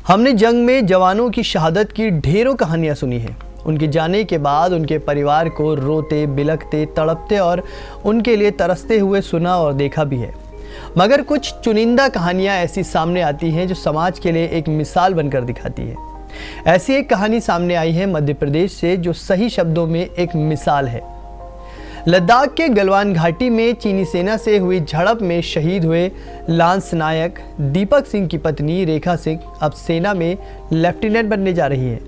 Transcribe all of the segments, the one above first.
हमने जंग में जवानों की शहादत की ढेरों कहानियां सुनी हैं। उनके जाने के बाद उनके परिवार को रोते, बिलखते, तड़पते और उनके लिए तरसते हुए सुना और देखा भी है। मगर कुछ चुनिंदा कहानियां ऐसी सामने आती हैं जो समाज के लिए एक मिसाल बनकर दिखाती है। ऐसी एक कहानी सामने आई है मध्य प्रदेश से, जो सही शब्दों में एक मिसाल है। लद्दाख के गलवान घाटी में चीनी सेना से हुई झड़प में शहीद हुए लांस नायक दीपक सिंह की पत्नी रेखा सिंह अब सेना में लेफ्टिनेंट बनने जा रही है।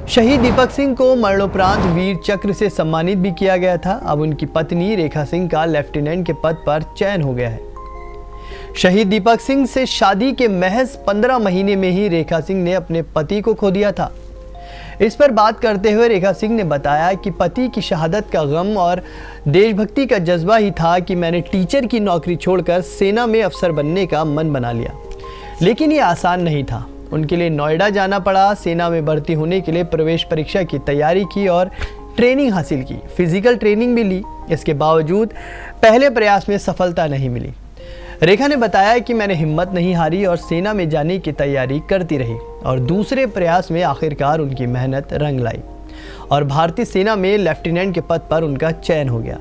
शहीद दीपक सिंह को मरणोपरांत वीर चक्र से सम्मानित भी किया गया था। अब उनकी पत्नी रेखा सिंह का लेफ्टिनेंट के पद पर चयन हो गया है। शहीद दीपक सिंह से शादी के महज 15 महीने में ही रेखा सिंह ने अपने पति को खो दिया था। इस पर बात करते हुए रेखा सिंह ने बताया कि पति की शहादत का गम और देशभक्ति का जज्बा ही था कि मैंने टीचर की नौकरी छोड़कर सेना में अफसर बनने का मन बना लिया। लेकिन ये आसान नहीं था। उनके लिए नोएडा जाना पड़ा। सेना में भर्ती होने के लिए प्रवेश परीक्षा की तैयारी की और ट्रेनिंग हासिल की। फिजिकल ट्रेनिंग भी ली। इसके बावजूद पहले प्रयास में सफलता नहीं मिली। रेखा ने बताया कि मैंने हिम्मत नहीं हारी और सेना में जाने की तैयारी करती रही और दूसरे प्रयास में आखिरकार उनकी मेहनत रंग लाई और भारतीय सेना में लेफ्टिनेंट के पद पर उनका चयन हो गया।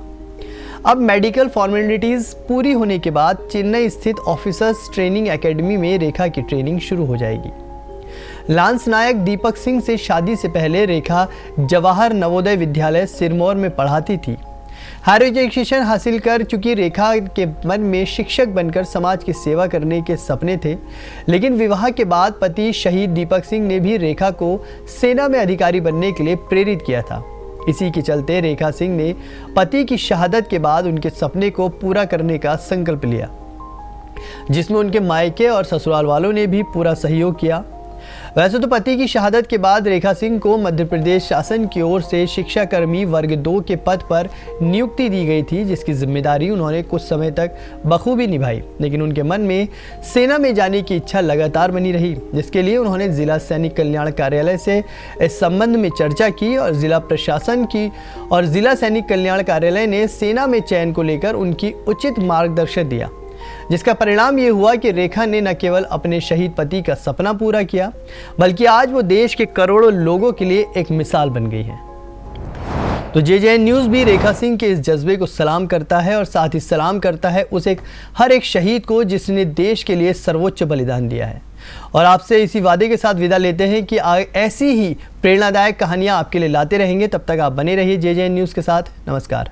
अब मेडिकल फॉर्मेलिटीज़ पूरी होने के बाद चेन्नई स्थित ऑफिसर्स ट्रेनिंग एकेडमी में रेखा की ट्रेनिंग शुरू हो जाएगी। लांस नायक दीपक सिंह से शादी से पहले रेखा जवाहर नवोदय विद्यालय सिरमौर में पढ़ाती थी। हायर एजुकेशन हासिल कर चुकी रेखा के मन में शिक्षक बनकर समाज की सेवा करने के सपने थे। लेकिन विवाह के बाद पति शहीद दीपक सिंह ने भी रेखा को सेना में अधिकारी बनने के लिए प्रेरित किया था। इसी के चलते रेखा सिंह ने पति की शहादत के बाद उनके सपने को पूरा करने का संकल्प लिया, जिसमें उनके मायके और ससुराल वालों ने भी पूरा सहयोग किया। वैसे तो पति की शहादत के बाद रेखा सिंह को मध्य प्रदेश शासन की ओर से शिक्षाकर्मी वर्ग 2 के पद पर नियुक्ति दी गई थी, जिसकी जिम्मेदारी उन्होंने कुछ समय तक बखूबी निभाई। लेकिन उनके मन में सेना में जाने की इच्छा लगातार बनी रही, जिसके लिए उन्होंने जिला सैनिक कल्याण कार्यालय से इस संबंध में चर्चा की और जिला प्रशासन की और जिला सैनिक कल्याण कार्यालय ने सेना में चयन को लेकर उनकी उचित मार्गदर्शन दिया, जिसका परिणाम ये हुआ कि रेखा ने न केवल अपने शहीद पति का सपना पूरा किया, बल्कि आज वो देश के करोड़ों लोगों के लिए एक मिसाल बन गई है। तो जेजेएन न्यूज़ भी रेखा सिंह के इस जज्बे को सलाम करता है और साथ ही सलाम करता है हर एक शहीद को जिसने देश के लिए सर्वोच्च बलिदान दिया है। और आपसे इसी वादे के साथ विदा लेते हैं कि ऐसी ही प्रेरणादायक कहानियां आपके लिए लाते रहेंगे। तब तक आप बने रहिए जेजेएन न्यूज़ के साथ। नमस्कार।